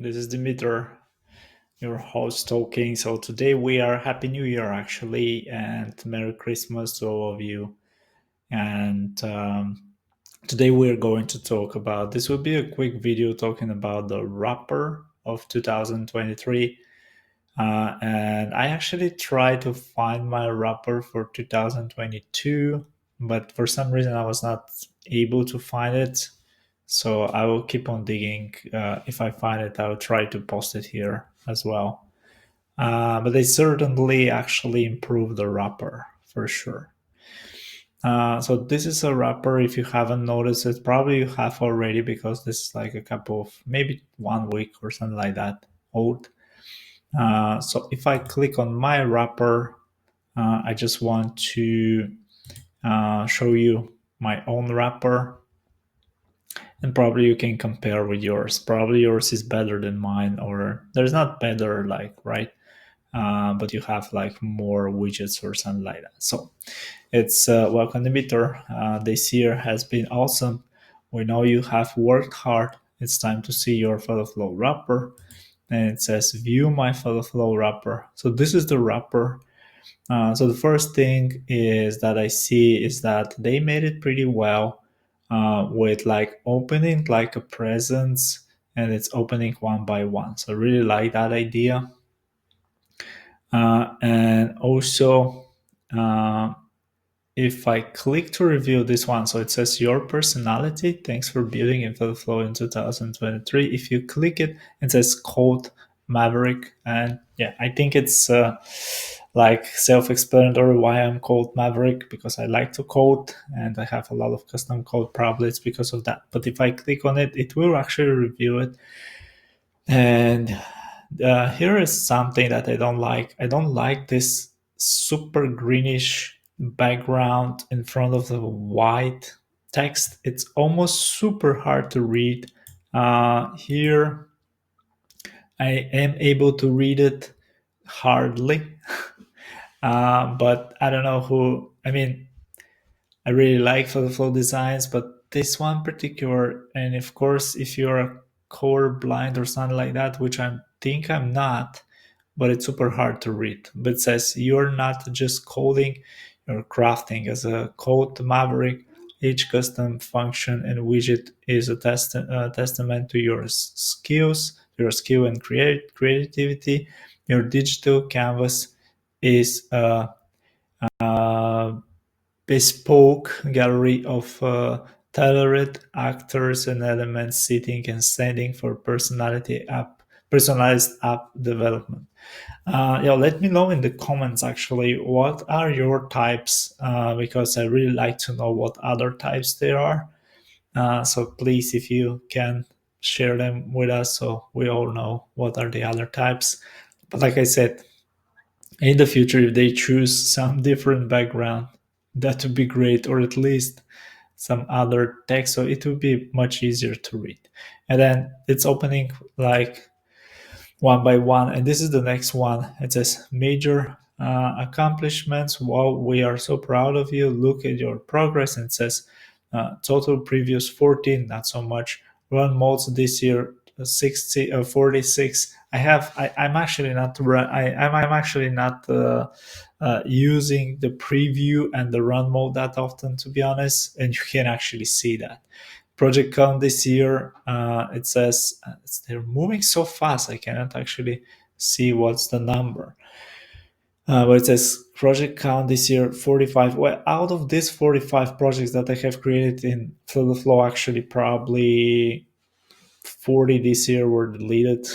This is Dimitar, your host talking. So today we are Happy New Year actually, and Merry Christmas to all of you. And today we're going to talk about. This will be a quick video talking about the wrapper of 2023. And I actually tried to find my wrapper for 2022, but for some reason I was not able to find it. So I will keep on digging. If I find it, I'll try to post it here as well. But they certainly actually improved the wrapper for sure. So this is a wrapper. If you haven't noticed it, probably you have already because this is like a couple of maybe 1 week or something like that old. So if I click on my wrapper, I just want to show you my own wrapper, and probably you can compare with yours. Probably yours is better than mine, or there's not better, like, right? But you have like more widgets or something like that. So it's welcome emitter. This year has been awesome. We know you have worked hard. It's time to see your fellow flow wrapper, and it says view my fellow flow wrapper. So this is the wrapper. So the first thing is that I see is that they made it pretty well with like opening like a presents, and it's opening one by one. So I really like that idea. And also, uh, if I click to review this one, so it says your personality, thanks for building InfloFlow in 2023. If you click it, it says code Maverick. And yeah, I think it's like self-explanatory why I'm called Maverick, because I like to code and I have a lot of custom code. Probably it's because of that. But if I click on it, it will actually review it. And here is something that I don't like. I don't like this super greenish background in front of the white text. It's almost super hard to read. Here, I am able to read it hardly, but I don't know who. I mean, I really like flow designs, but this one particular, and of course, if you're a color blind or something like that, which I think I'm not, but it's super hard to read. But it says you're not just coding, you're crafting. As a code Maverick, each custom function and widget is a testament to your skills, your skill and creativity. Your digital canvas is a bespoke gallery of tailored actors and elements sitting and standing for personalized app development. Yeah, let me know in the comments actually what are your types, because I really like to know what other types there are. So please, if you can share them with us so we all know what are the other types. But like I said, in the future, if they choose some different background, that would be great, or at least some other text, so it would be much easier to read. And then it's opening like one by one, and this is the next one. It says major accomplishments. Wow, we are so proud of you. Look at your progress. And it says total previous 14, not so much. Run modes this year 60 46. I'm actually not I'm actually not using the preview and the run mode that often, to be honest, and you can actually see that project count this year. It says they're moving so fast I cannot actually see what's the number. But it says project count this year 45. Well, out of these 45 projects that I have created in Flow, actually probably 40 this year were deleted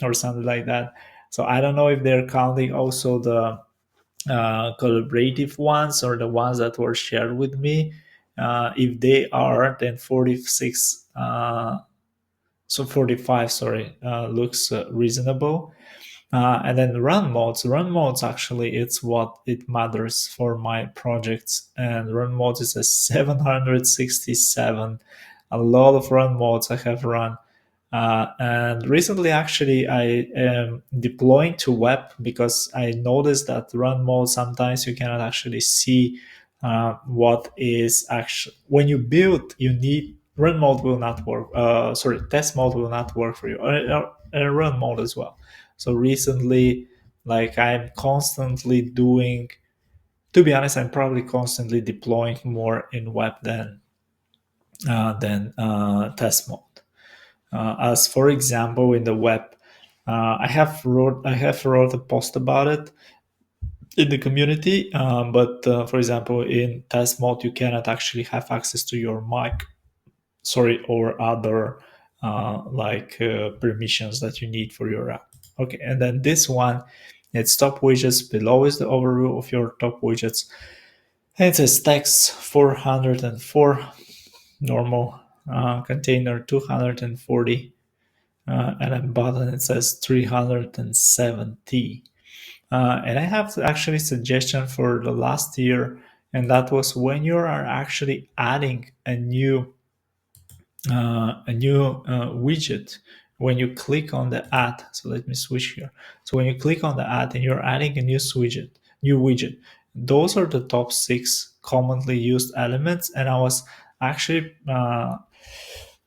or something like that. So I don't know if they're counting also the collaborative ones or the ones that were shared with me. If they are, then 46, so 45, sorry, looks reasonable. And then run modes actually, it's what it matters for my projects. And run modes is a 767. A lot of run modes I have run. And recently, actually, I am deploying to web because I noticed that run mode sometimes you cannot actually see what is actually when you build. You need run mode will not work. Sorry, test mode will not work for you. run mode as well. So recently, like I'm constantly doing, to be honest, I'm probably constantly deploying more in web than test mode. As for example, in the web, I have wrote a post about it in the community. But for example, in test mode, you cannot actually have access to your mic, sorry, or other permissions that you need for your app. Okay, and then this one, it's top widgets. Below is the overview of your top widgets. And it says text 404, normal, container 240, and then button it says 370. And I have actually suggestion for the last year, and that was when you are actually adding a new widget. When you click on the add, so let me switch here. So when you click on the add and you're adding a new widget, those are the top 6 commonly used elements. And I was actually I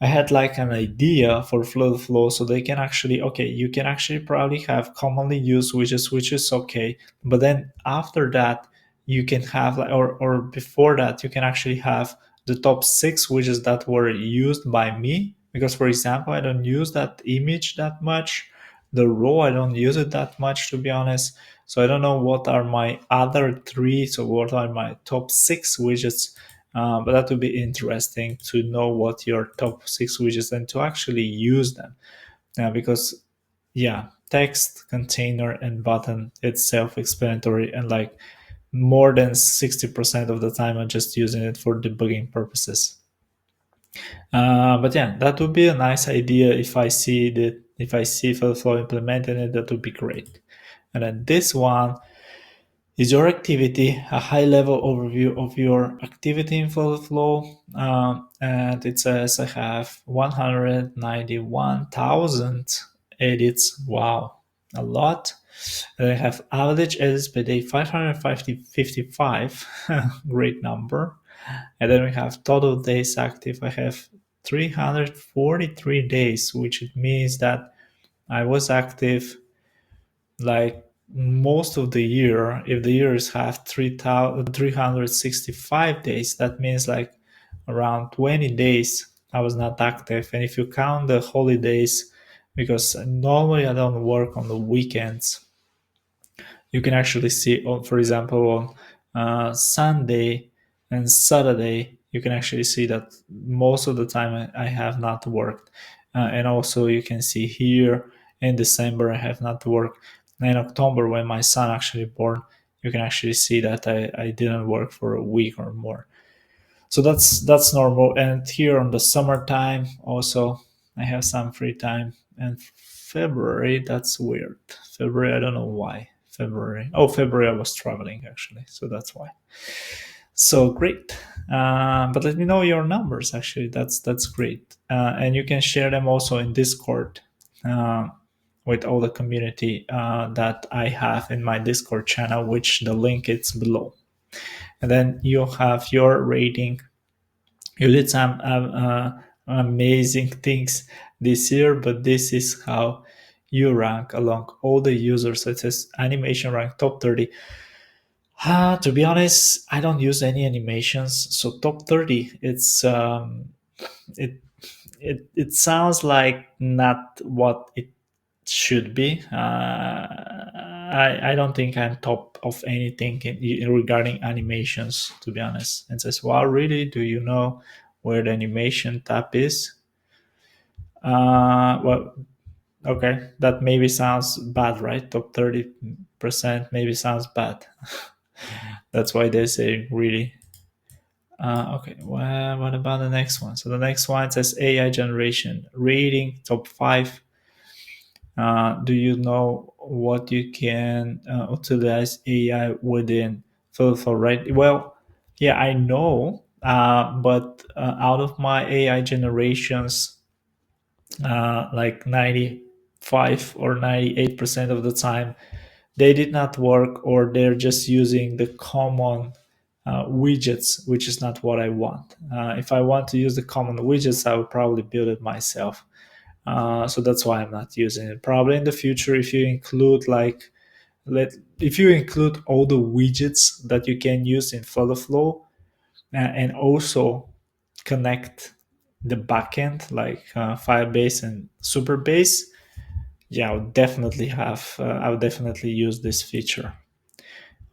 had like an idea for flow, so they can actually, okay, you can actually probably have commonly used widgets, which is okay. But then after that, you can have like, or before that, you can actually have the top 6 widgets that were used by me. Because for example, I don't use that image that much. The row, I don't use it that much, to be honest. So I don't know what are my other 3. So what are my top 6 widgets? But that would be interesting to know what your top 6 widgets and to actually use them. Because, yeah, text, container, and button, it's self-explanatory, and like more than 60% of the time I'm just using it for debugging purposes. But yeah, that would be a nice idea if I see Flow implementing it, that would be great. And then this one is your activity, a high level overview of your activity in flow. And it says I have 191,000 edits. Wow, a lot. And I have average edits per day 555, great number. And then we have total days active. I have 343 days, which it means that I was active like most of the year. If the years have 365 days, that means like around 20 days I was not active. And if you count the holidays, because normally I don't work on the weekends, you can actually see, for example, on Sunday and Saturday, you can actually see that most of the time I have not worked. And also you can see here in December I have not worked. In October, when my son actually born, you can actually see that I didn't work for a week or more. So that's normal. And here on the summertime also I have some free time. And February, that's weird. February, I don't know why. February I was traveling actually, so that's why. So great. But let me know your numbers. Actually, that's great. And you can share them also in Discord, uh, with all the community that I have in my Discord channel, which the link is below. And then you have your rating. You did some amazing things this year, but this is how you rank along all the users. It says animation rank top 30. To be honest, I don't use any animations, so top 30. It it sounds like not what it should be. I don't think I'm top of anything regarding animations, to be honest. And says, wow, really? Do you know where the animation tab is? Well, okay, that maybe sounds bad, right? Top 30% maybe sounds bad. That's why they say really. Okay, well, what about the next one? So the next one says AI generation rating top 5. Do you know what you can utilize AI within Filter, right? Well, yeah, I know, but out of my AI generations, like 95 or 98% of the time, they did not work, or they're just using the common widgets, which is not what I want. If I want to use the common widgets, I would probably build it myself. So that's why I'm not using it. Probably in the future, if you include if you include all the widgets that you can use in Flow, and also connect the backend like Firebase and Superbase, yeah, I would definitely use this feature.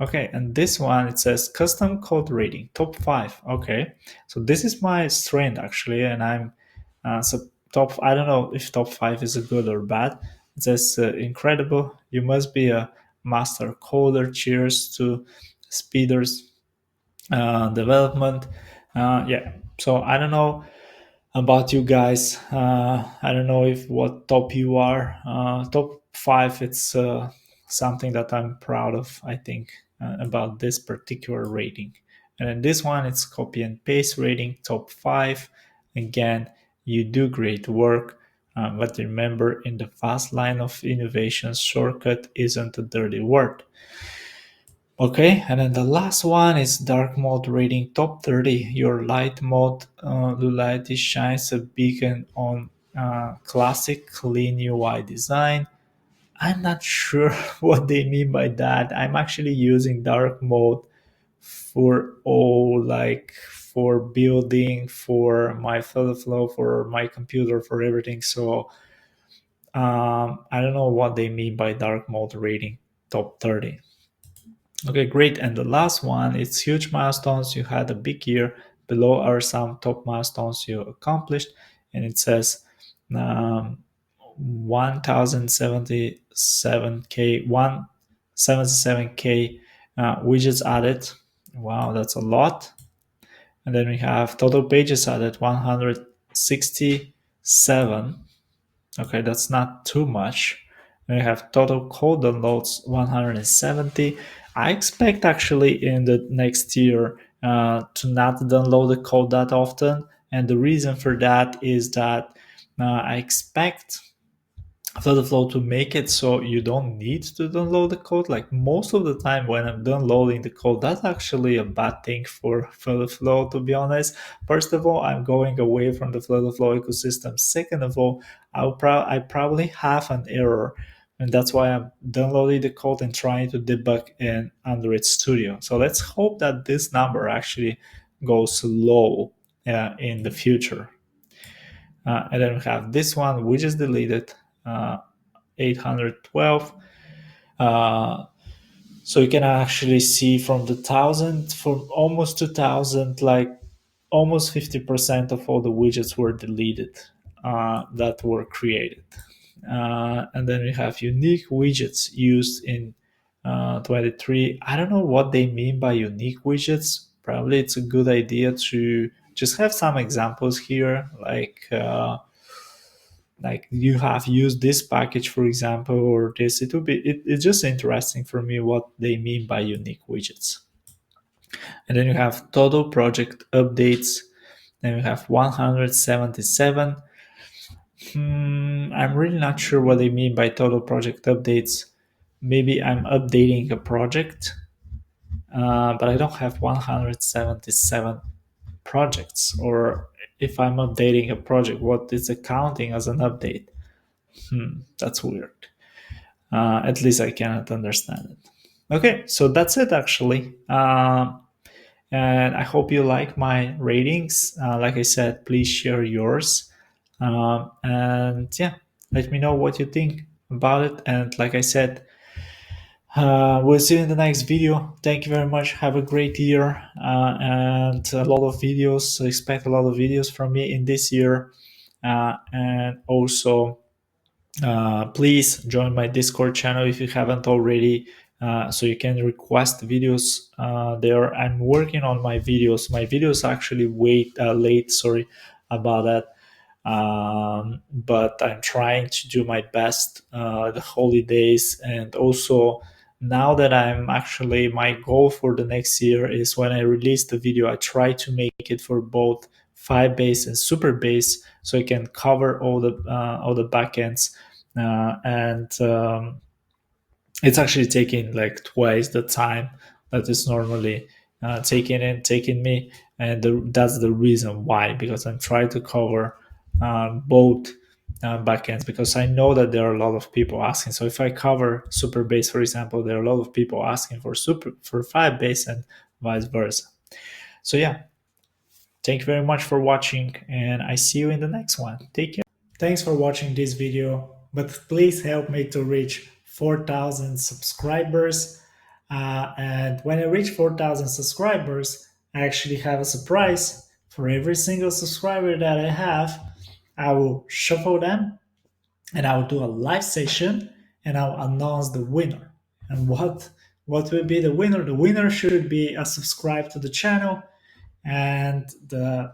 Okay, and this one it says custom code rating top five. Okay, so this is my strength actually, and I'm so top. I don't know if top five is a good or bad. It says incredible. You must be a master coder. Cheers to speeders development. Yeah, so I don't know about you guys. I don't know if what top you are. Top five, it's something that I'm proud of, I think, about this particular rating. And in this one, it's copy and paste rating, top five. Again, you do great work. But remember, in the fast line of innovation, shortcut isn't a dirty word. Okay, and then the last one is dark mode rating top 30. Your light mode Lulati shines a beacon on classic clean UI design. I'm not sure what they mean by that. I'm actually using dark mode for all, like for building, for my flow, for my computer, for everything. So I don't know what they mean by dark mode rating top 30. Okay, great. And the last one, it's huge milestones. You had a big year. Below are some top milestones you accomplished. And it says 1077K, 177K widgets added. Wow, that's a lot. And then we have total pages added 167. Okay, that's not too much. We have total code downloads 170. I expect actually in the next year to not download the code that often. And the reason for that is that I expect Flow to make it so you don't need to download the code. Like most of the time when I'm downloading the code, that's actually a bad thing for Flow, to be honest. First of all, I'm going away from the Flow ecosystem. Second of all, I probably have an error, and that's why I'm downloading the code and trying to debug in Android Studio. So let's hope that this number actually goes low in the future. And then we have this one, which is deleted, 812. Uh, so you can actually see from the 1,000, from almost 2,000, like almost 50% of all the widgets were deleted that were created. And then we have unique widgets used in 23. I don't know what they mean by unique widgets. Probably it's a good idea to just have some examples here, like you have used this package, for example, or this. It's just interesting for me what they mean by unique widgets. And then you have total project updates. Then we have 177. I'm really not sure what they mean by total project updates. Maybe I'm updating a project, but I don't have 177 projects. Or if I'm updating a project, what is it counting as an update? That's weird. At least I cannot understand it. Okay, so that's it actually. And I hope you like my ratings. Like I said, please share yours. And yeah, let me know what you think about it. And like I said, we'll see you in the next video. Thank you very much. Have a great year and a lot of videos. Expect a lot of videos from me in this year. And also, please join my Discord channel if you haven't already, so you can request videos there. I'm working on my videos. My videos actually late, sorry about that. But I'm trying to do my best the holidays, and also now that I'm actually, my goal for the next year is when I release the video, I try to make it for both Firebase and Superbase, so I can cover all the backends, and it's actually taking like twice the time that is normally taking me, and that's the reason why, because I'm trying to cover both backends, because I know that there are a lot of people asking. So if I cover super base, for example, there are a lot of people asking for super for 5 base and vice versa. So yeah, thank you very much for watching, and I see you in the next one. Take care. Thanks for watching this video, but please help me to reach 4,000 subscribers. And when I reach 4,000 subscribers, I actually have a surprise for every single subscriber that I have. I will shuffle them and I will do a live session and I'll announce the winner. And what will be the winner? The winner should be a subscribe to the channel, and the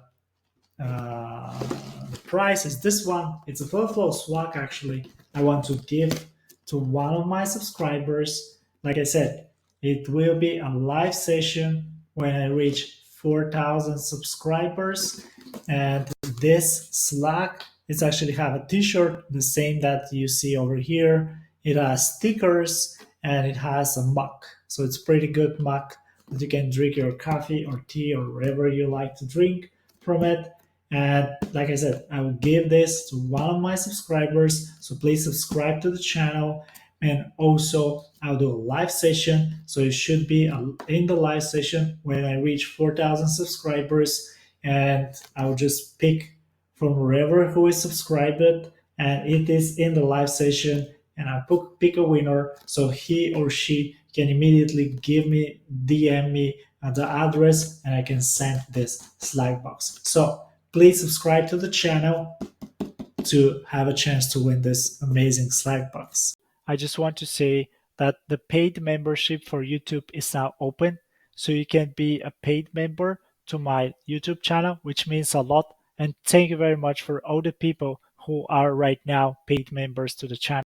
price is this one. It's a Flowflow swag actually. I want to give to one of my subscribers. Like I said, it will be a live session when I reach 4,000 subscribers. And this Slack, it's actually have a t-shirt, the same that you see over here. It has stickers and it has a mug. So it's pretty good mug that you can drink your coffee or tea or whatever you like to drink from it. And like I said, I will give this to one of my subscribers. So please subscribe to the channel. And also, I'll do a live session. So it should be in the live session when I reach 4,000 subscribers. And I'll just pick from wherever who is subscribed. And it is in the live session. And I'll pick a winner. So he or she can immediately DM me the address, and I can send this Slack box. So please subscribe to the channel to have a chance to win this amazing Slack box. I just want to say that the paid membership for YouTube is now open, so you can be a paid member to my YouTube channel, which means a lot. And thank you very much for all the people who are right now paid members to the channel.